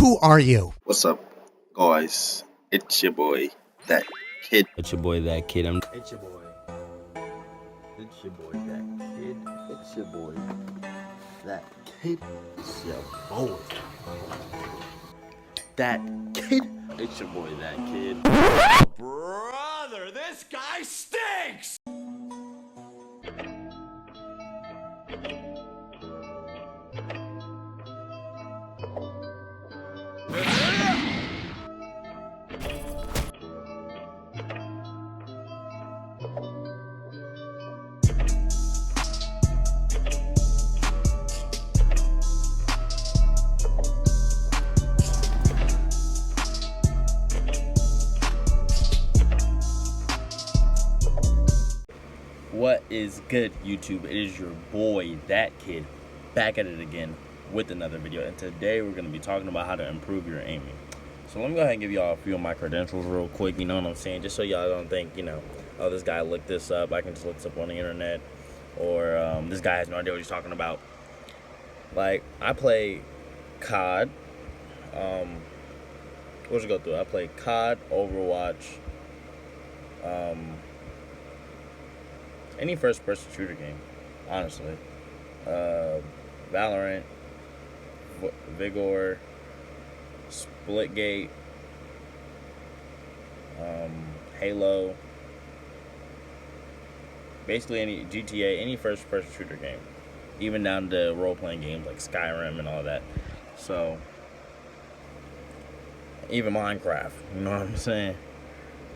Who are you? What's up, guys? It's your boy, that kid. It's your boy, that kid. It's your boy. It's your boy, that kid. It's your boy, that kid. It's your boy, that kid. It's your boy, that kid. Brother, this guy stinks! What is good, YouTube? It is your boy, that kid, back at it again with another video. And today we're going to be talking about how to improve your aiming. So let me go ahead and give y'all a few of my credentials real quick, you know what I'm saying? Just so y'all don't think, oh, this guy looked this up. I can just look this up on the internet. Or this guy has no idea what he's talking about. Like, I play COD. Let's go through it. I play COD, Overwatch, any first-person shooter game, honestly. Valorant, Vigor, Splitgate, Halo. Basically any GTA, any first-person shooter game. Even down to role-playing games like Skyrim and all that. So, even Minecraft, you know what I'm saying?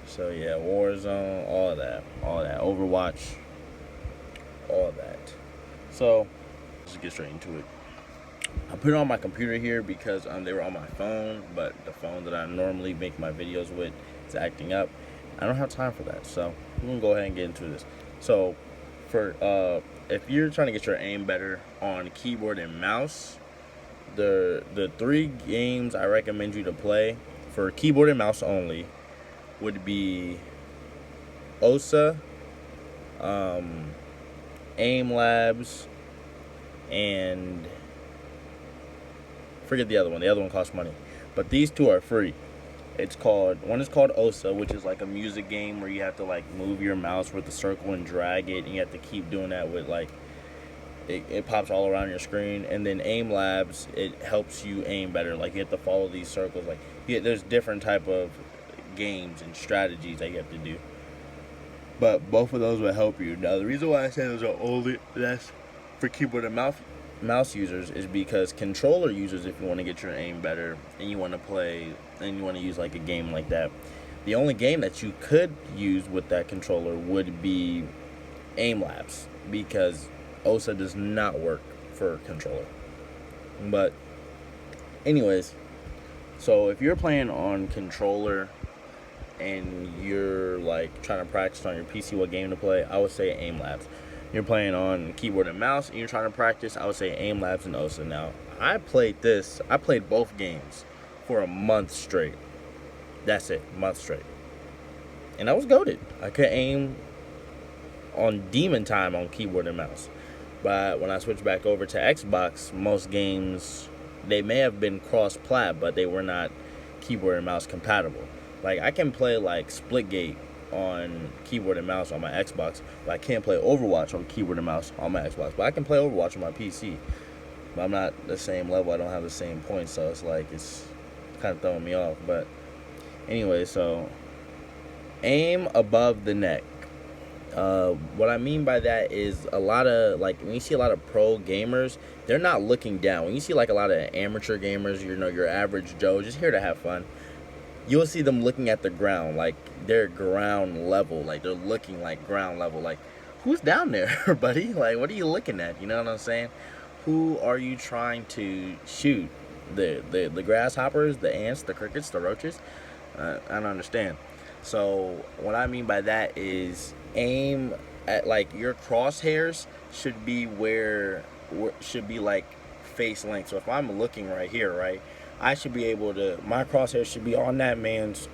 So yeah, Warzone, all that, Overwatch, all that. So let's just get straight into it. I put it on my computer here because they were on my phone, but the phone that I normally make my videos with is acting up. I don't have time for that, so we're gonna go ahead and get into this. So for if you're trying to get your aim better on keyboard and mouse, the three games I recommend you to play for keyboard and mouse only would be OSA, Aim Labs, and forget the other one. The other one costs money, but these two are free. One is called OSA, which is like a music game where you have to like move your mouse with the circle and drag it, and you have to keep doing that with like it pops all around your screen. And then Aim Labs, it helps you aim better. Like you have to follow these circles. Like there's different type of games and strategies that you have to do, but both of those will help you. Now the reason why I say those are only that's for keyboard and mouse users is because controller users, if you want to get your aim better and you want to play and you want to use like a game like that, the only game that you could use with that controller would be Aim Labs, because OSA does not work for controller. But anyways, so if you're playing on controller and you're like trying to practice on your PC what game to play, I would say Aim Labs. You're playing on keyboard and mouse and you're trying to practice, I would say Aim Labs and OSA. Now, I played both games for a month straight. That's it, a month straight. And I was goated. I could aim on demon time on keyboard and mouse. But when I switched back over to Xbox, most games, they may have been cross-plat, but they were not keyboard and mouse compatible. Like, I can play, like, Splitgate on keyboard and mouse on my Xbox, but I can't play Overwatch on keyboard and mouse on my Xbox. But I can play Overwatch on my PC. But I'm not the same level. I don't have the same points, so it's like, it's kind of throwing me off. But anyway, so aim above the neck. What I mean by that is a lot of, like, when you see a lot of pro gamers, they're not looking down. When you see, like, a lot of amateur gamers, your average Joe, just here to have fun, you'll see them looking at the ground, like they're ground level, like they're looking like ground level. Like, who's down there, buddy? Like, what are you looking at? You know what I'm saying? Who are you trying to shoot? The grasshoppers, the ants, the crickets, the roaches? I don't understand. So what I mean by that is aim at, like, your crosshairs should be should be like face length. So if I'm looking right here, right, I should be able to, my crosshair should be on that man's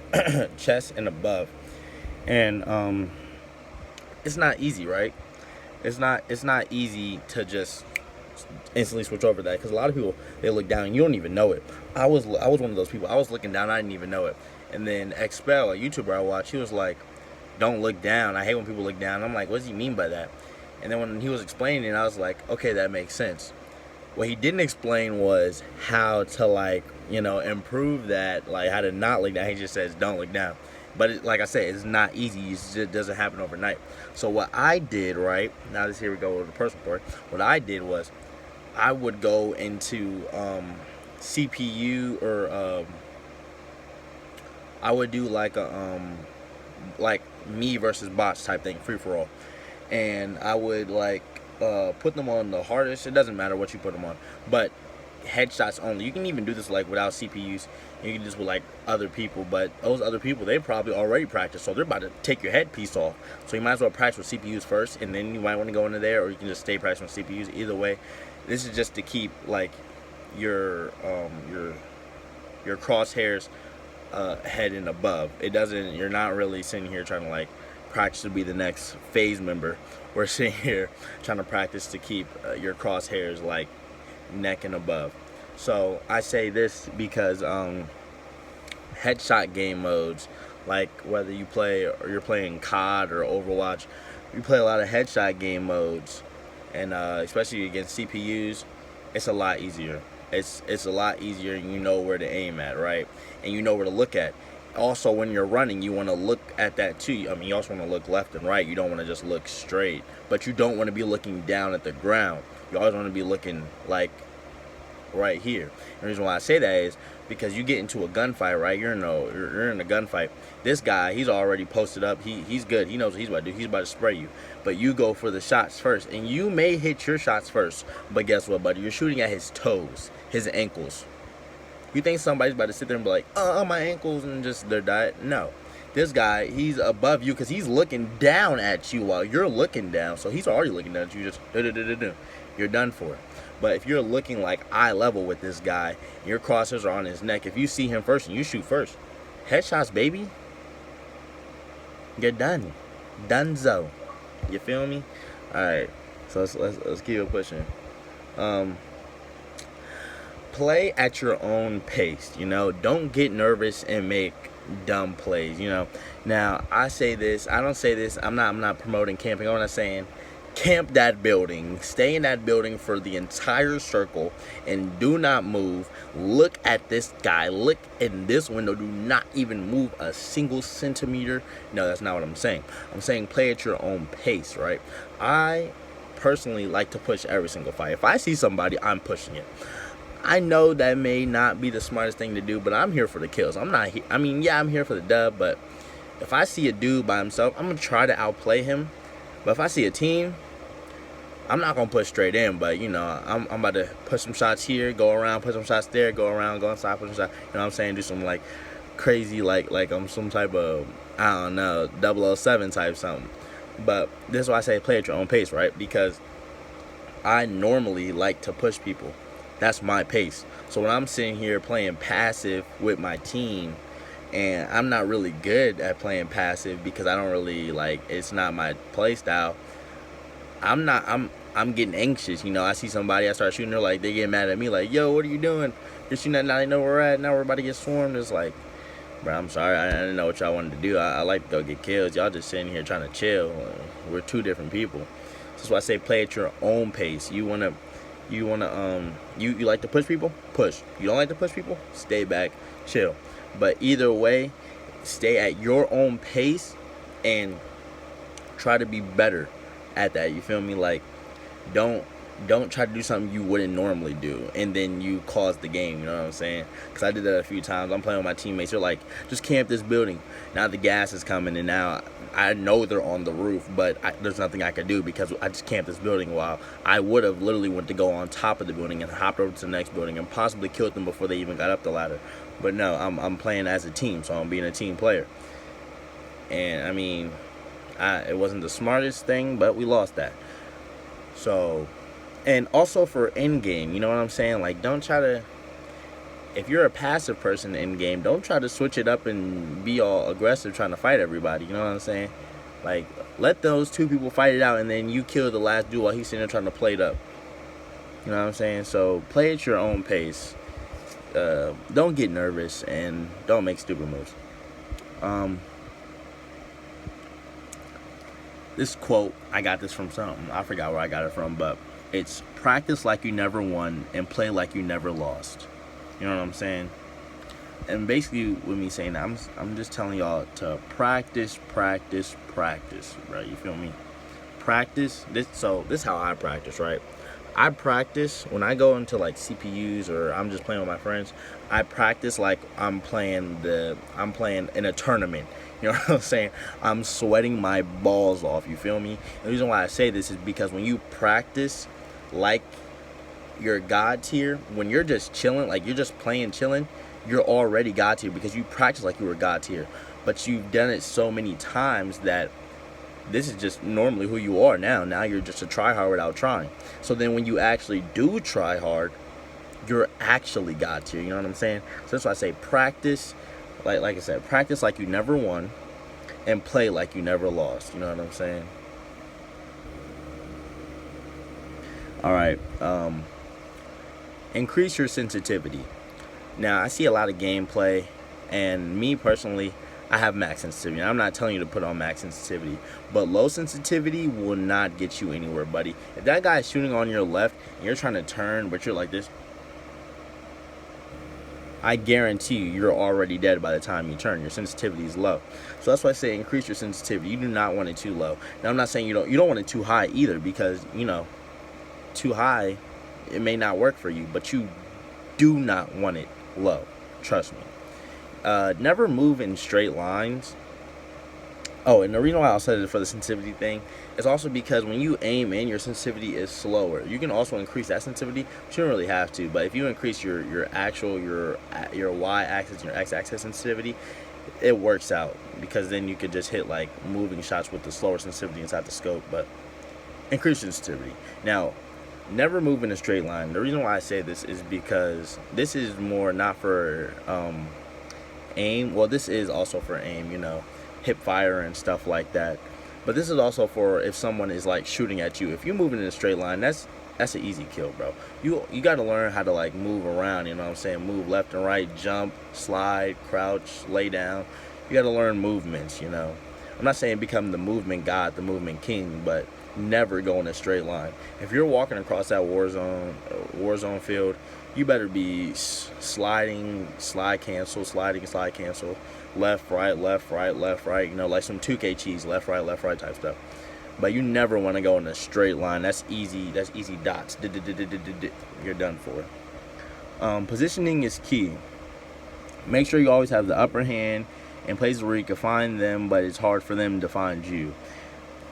chest and above. And it's not easy, right? It's not easy to just instantly switch over to that, because a lot of people, they look down and you don't even know it. I was one of those people. I was looking down, I didn't even know it. And then Expel, a YouTuber I watch, he was like, don't look down. I hate when people look down. I'm like, what does he mean by that? And then when he was explaining it, I was like, okay, that makes sense. What he didn't explain was how to, like, you know, improve that, like how to not look down. He just says don't look down. But like I said, it's not easy. It just doesn't happen overnight. So what I did, right, now this, here we go with the personal part. What I did was I would go into CPU, or I would do like a like me versus bots type thing, free for all. And I would like put them on the hardest. It doesn't matter what you put them on, but headshots only. You can even do this like without CPUs. You can do this with like other people, but those other people, they probably already practiced, so they're about to take your headpiece off. So you might as well practice with CPUs first, and then you might want to go into there, or you can just stay practicing with CPUs. Either way, this is just to keep like your crosshairs head and above. It doesn't. You're not really sitting here trying to like practice to be the next phase member. We're sitting here trying to practice to keep your crosshairs like neck and above. So I say this because headshot game modes, like whether you play or you're playing COD or Overwatch, you play a lot of headshot game modes, and especially against CPUs, it's a lot easier. It's a lot easier, and you know where to aim at, right? And you know where to look at. Also, when you're running, you want to look at that too. I mean, you also want to look left and right. You don't want to just look straight, but you don't want to be looking down at the ground. You always want to be looking like right here. And the reason why I say that is because you get into a gunfight, right? You're in a gunfight. This guy, he's already posted up. He's good. He knows what he's about to do. He's about to spray you. But you go for the shots first, and you may hit your shots first. But guess what, buddy? You're shooting at his toes, his ankles. You think somebody's about to sit there and be like, my ankles, and just their diet? No. This guy, he's above you because he's looking down at you while you're looking down. So he's already looking down at you. Just you're done for. But if you're looking like eye level with this guy, and your crosshairs are on his neck, if you see him first and you shoot first, headshots, baby, you're done. Dunzo. You feel me? All right. So let's keep it pushing. Play at your own pace. You know, don't get nervous and make dumb plays. You know. Now I say this. I don't say this. I'm not promoting camping. I'm not saying camp that building. Stay in that building for the entire circle and do not move. Look at this guy. Look in this window. Do not even move a single centimeter. No, that's not what I'm saying. I'm saying play at your own pace, right? I personally like to push every single fight. If I see somebody, I'm pushing it. I know that may not be the smartest thing to do, but I'm here for the kills. I'm not here. I mean, yeah, I'm here for the dub, but if I see a dude by himself, I'm going to try to outplay him. But if I see a team, I'm not going to push straight in, but, you know, I'm about to push some shots here, go around, push some shots there, go around, go inside, push some shots. You know what I'm saying? Do some, like, crazy, like I'm some type of, I don't know, 007 type something. But this is why I say play at your own pace, right? Because I normally like to push people. That's my pace. So when I'm sitting here playing passive with my team, and I'm not really good at playing passive because I don't really, like, it's not my play style, I'm getting anxious. You know, I see somebody, I start shooting, they're like, they get mad at me like, yo, what are you doing? You're shooting at, now they know where we're at, now we're about to get swarmed. It's like, bro, I'm sorry, I didn't know what y'all wanted to do. I like to go get kills. Y'all just sitting here trying to chill. We're two different people. That's why I say play at your own pace. You like to push people? Push. You don't like to push people? Stay back, chill. But either way, stay at your own pace and try to be better at that. You feel me? Like, don't try to do something you wouldn't normally do, and then you cause the game. You know what I'm saying? Because I did that a few times. I'm playing with my teammates. They're like, just camp this building. Now the gas is coming, and now I know they're on the roof, but there's nothing I could do because I just camped this building. While I would have literally went to go on top of the building and hopped over to the next building and possibly killed them before they even got up the ladder. But no, I'm playing as a team, so I'm being a team player. And I mean, it wasn't the smartest thing, but we lost that. So, and also for end game, you know what I'm saying? Like, don't try to, if you're a passive person in game, don't try to switch it up and be all aggressive trying to fight everybody. You know what I'm saying? Like, let those two people fight it out, and then you kill the last dude while he's sitting there trying to play it up. You know what I'm saying? So play at your own pace. Don't get nervous and don't make stupid moves. This quote, I got this from something. I forgot where I got it from, but it's practice like you never won and play like you never lost. You know what I'm saying? And basically, with me saying that, I'm just telling y'all to practice, right? You feel me? Practice. This is how I practice, right? I practice when I go into like CPUs or I'm just playing with my friends. I practice like I'm playing in a tournament. You know what I'm saying? I'm sweating my balls off. You feel me? The reason why I say this is because when you practice like you're God tier, when you're just chilling, like you're just playing chilling, you're already God tier because you practice like you were God tier. But you've done it so many times that this is just normally who you are now. Now you're just a try hard without trying. So then when you actually do try hard, you're actually God tier. You know what I'm saying? So that's why I say practice, like I said, practice like you never won and play like you never lost. You know what I'm saying? All right. Increase your sensitivity. Now, I see a lot of gameplay, and me personally, I have max sensitivity. I'm not telling you to put on max sensitivity, but low sensitivity will not get you anywhere, buddy. If that guy is shooting on your left and you're trying to turn, but you're like this, I guarantee you're already dead by the time you turn. Your sensitivity is low. So that's why I say increase your sensitivity. You do not want it too low. Now, I'm not saying you don't want it too high either, because, too high, it may not work for you, but you do not want it low. Trust me. Never move in straight lines. Oh, and the reason why I said it for the sensitivity thing is also because when you aim in, your sensitivity is slower. You can also increase that sensitivity, but you don't really have to. But if you increase your y-axis and your x-axis sensitivity, it works out, because then you could just hit like moving shots with the slower sensitivity inside the scope. But increase sensitivity. Now, never move in a straight line. The reason why I say this is because this is more not for aim. Well, this is also for aim, hip fire and stuff like that. But this is also for if someone is like shooting at you. If you're moving in a straight line, that's an easy kill, bro. You got to learn how to like move around. You know what I'm saying? Move left and right, jump, slide, crouch, lay down. You got to learn movements. I'm not saying become the movement god, the movement king, but never go in a straight line. If you're walking across that war zone field, you better be sliding, slide cancel, left, right, like some 2K cheese, left, right type stuff. But you never want to go in a straight line. That's easy dots. You're done for. Positioning is key. Make sure you always have the upper hand in places where you can find them, but it's hard for them to find you.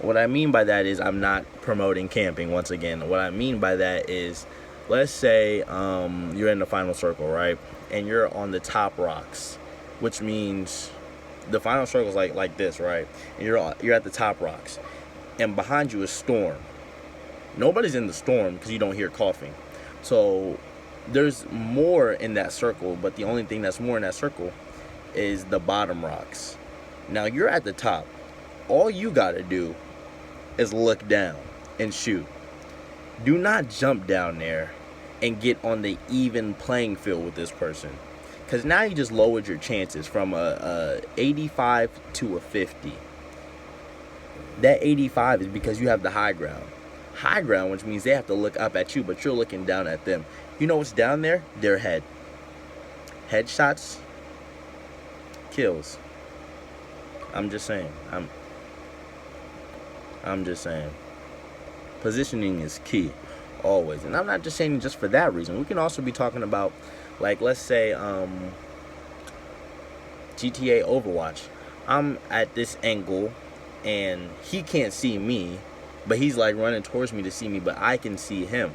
What I mean by that is, I'm not promoting camping once again. What I mean by that is, let's say you're in the final circle, right? And you're on the top rocks, which means the final circle is like this, right? And you're at the top rocks, and behind you is storm. Nobody's in the storm because you don't hear coughing. So there's more in that circle, but the only thing that's more in that circle is the bottom rocks. Now you're at the top. All you gotta do is look down and shoot. Do not jump down there and get on the even playing field with this person, because now you just lowered your chances from a 85 to a 50. That 85 is because you have the high ground, which means they have to look up at you, but you're looking down at them. You know what's down there? Their head. Headshots, kills. I'm just saying. Positioning is key, always. And I'm not just saying just for that reason. We can also be talking about, like, let's say, GTA Overwatch. I'm at this angle, and he can't see me, but he's, like, running towards me to see me, but I can see him.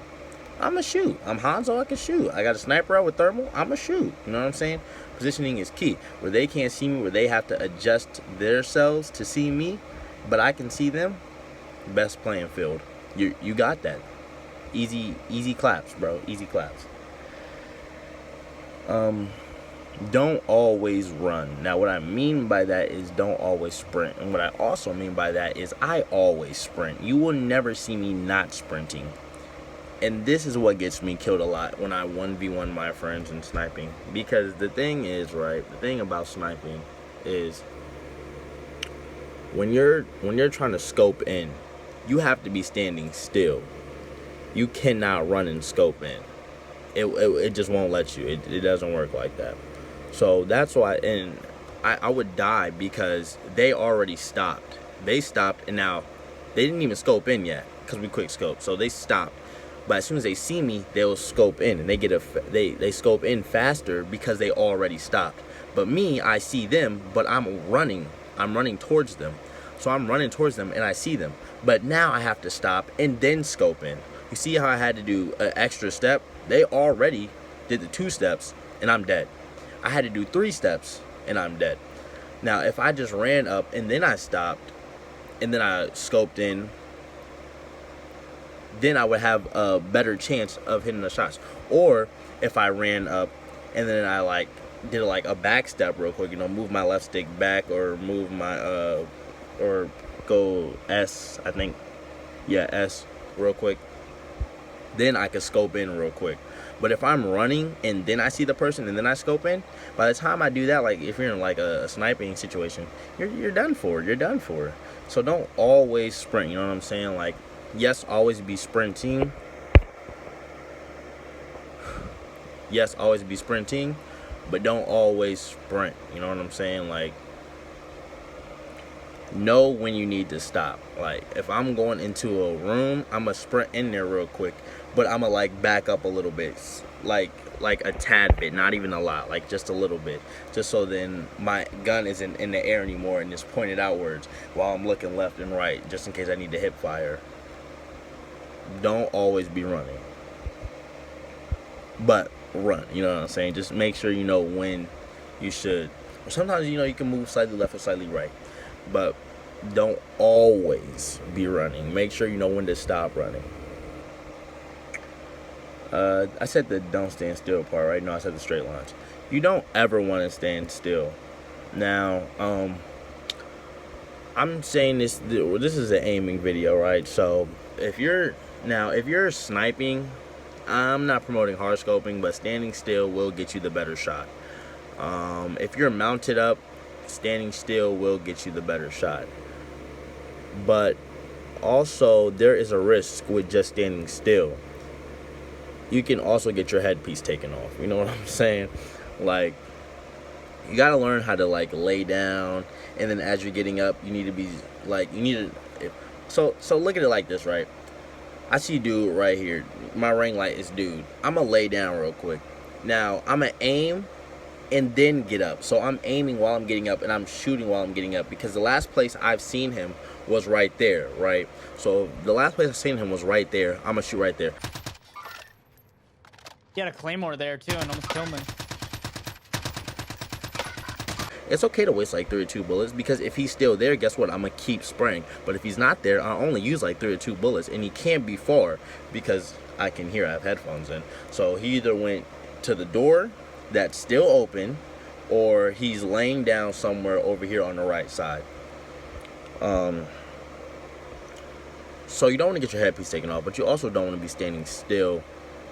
I'ma shoot. I'm Hanzo, I can shoot. I got a sniper out with thermal, I'ma shoot. You know what I'm saying? Positioning is key. Where they can't see me, where they have to adjust themselves to see me, but I can see them, best playing field. You got that. Easy claps, bro. Easy claps. Don't always run. Now, what I mean by that is don't always sprint. And what I also mean by that is I always sprint. You will never see me not sprinting. And this is what gets me killed a lot when I 1v1 my friends in sniping. Because the thing is, right, the thing about sniping is when you're trying to scope in, you have to be standing still. You cannot run and scope in. It just won't let you. It doesn't work like that. So that's why, and I would die because they already stopped. They stopped, and now they didn't even scope in yet because we quick scope. So they stopped. But as soon as they see me, they'll scope in, and they scope in faster because they already stopped. But me, I see them, but I'm running towards them. So I'm running towards them, and I see them. But now I have to stop and then scope in. You see how I had to do an extra step? They already did the 2 steps, and I'm dead. I had to do 3 steps, and I'm dead. Now, if I just ran up, and then I stopped, and then I scoped in, then I would have a better chance of hitting the shots. Or if I ran up, and then I did a back step real quick, move my left stick back, or move my or go S, I think, yeah, S real quick, then I can scope in real quick. But if I'm running and then I see the person and then I scope in, by the time I do that, like if you're in like a sniping situation, you're done for. You're done for. So don't always sprint. You know what I'm saying? Like, yes, always be sprinting. Yes, always be sprinting, but don't always sprint. You know what I'm saying? Like, know when you need to stop. Like, if I'm going into a room, I'm gonna sprint in there real quick, but I'm gonna like back up a little bit, like a tad bit, not even a lot, like just a little bit, just so then my gun isn't in the air anymore and it's pointed outwards while I'm looking left and right, just in case I need to hip fire. Don't always be running, but run. You know what I'm saying? Just make sure you know when you should. Sometimes you can move slightly left or slightly right, but don't always be running. Make sure you know when to stop running. I said the don't stand still part, right? No, I said the straight lines. You don't ever want to stand still. Now, I'm saying this is an aiming video, right? So if you're sniping, I'm not promoting hard scoping, but standing still will get you the better shot. If you're mounted up, standing still will get you the better shot. But also, there is a risk with just standing still. You can also get your headpiece taken off. You know what I'm saying? Like, you gotta learn how to like lay down, and then as you're getting up, you need to be like, so look at it like this, right? I see dude right here. My ring light is dude. I'm gonna lay down real quick. Now I'm gonna aim and then get up. So I'm aiming while I'm getting up, and I'm shooting while I'm getting up, because the last place I've seen him was right there, right? So the last place I've seen him was right there. I'm gonna shoot right there. He had a claymore there too and almost killed me. It's okay to waste like 3 or 2 bullets, because if he's still there, guess what? I'm gonna keep spraying. But if he's not there, I'll only use like 3 or 2 bullets, and he can't be far because I can hear. I have headphones in. So he either went to the door that's still open, or he's laying down somewhere over here on the right side. So you don't want to get your headpiece taken off, but you also don't want to be standing still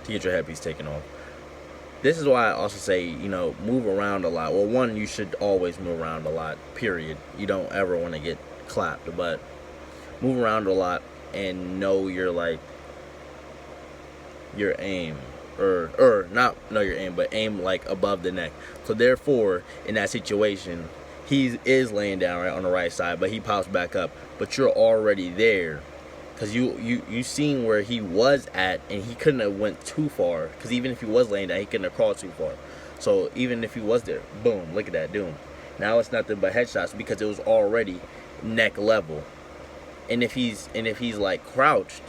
to get your headpiece taken off. This is why I also say, move around a lot. Well, one, you should always move around a lot, period. You don't ever want to get clapped, but move around a lot and know your aim. Or not know your aim, but aim like above the neck. So therefore, in that situation, he is laying down right on the right side, but he pops back up. But you're already there, because you seen where he was at, and he couldn't have went too far, because even if he was laying down, he couldn't have crawled too far. So even if he was there, boom, look at that, doom. Now it's nothing but headshots, because it was already neck level. And if he's like crouched,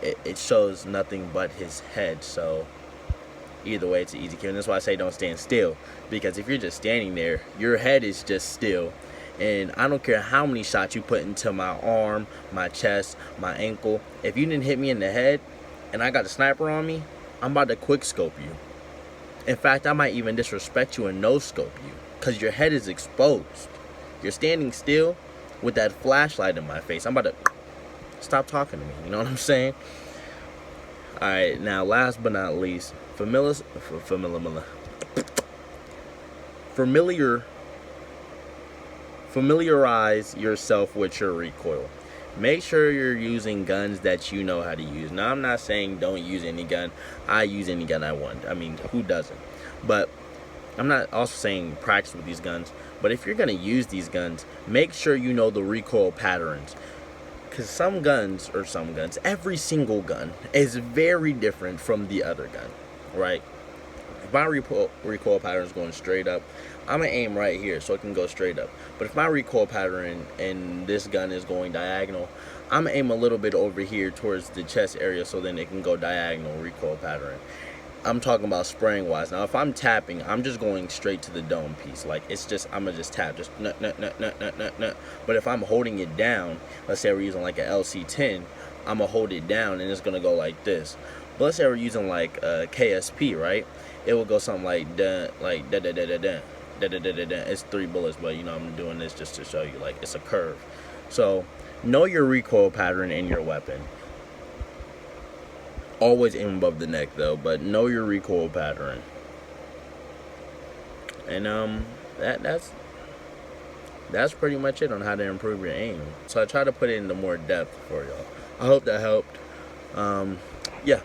it shows nothing but his head. So either way, it's an easy kill. And that's why I say don't stand still, because if you're just standing there, your head is just still. And I don't care how many shots you put into my arm, my chest, my ankle. If you didn't hit me in the head and I got a sniper on me, I'm about to quick scope you. In fact, I might even disrespect you and no scope you, because your head is exposed. You're standing still with that flashlight in my face. I'm about to stop talking to me. You know what I'm saying? Alright, now last but not least, familiarize yourself with your recoil. Make sure you're using guns that you know how to use. Now, I'm not saying don't use any gun. I use any gun I want. I mean, who doesn't? But I'm not also saying practice with these guns. But if you're going to use these guns, make sure you know the recoil patterns. Because every single gun is very different from the other gun, right? If my recoil pattern is going straight up, I'm going to aim right here so it can go straight up. But if my recoil pattern and this gun is going diagonal, I'm going to aim a little bit over here towards the chest area so then it can go diagonal recoil pattern. I'm talking about spraying wise. Now, if I'm tapping, I'm just going straight to the dome piece. Like, it's just, I'm going to just tap, just nut. But if I'm holding it down, let's say we're using like an LC10, I'm going to hold it down and it's going to go like this. But let's say we're using like a KSP, right? It will go something like da. It's 3 bullets, but you know, I'm doing this just to show you, like, it's a curve. So, know your recoil pattern in your weapon. Always aim above the neck though, but know your recoil pattern. And that's pretty much it on how to improve your aim. So I try to put it into more depth for y'all. I hope that helped. Yeah.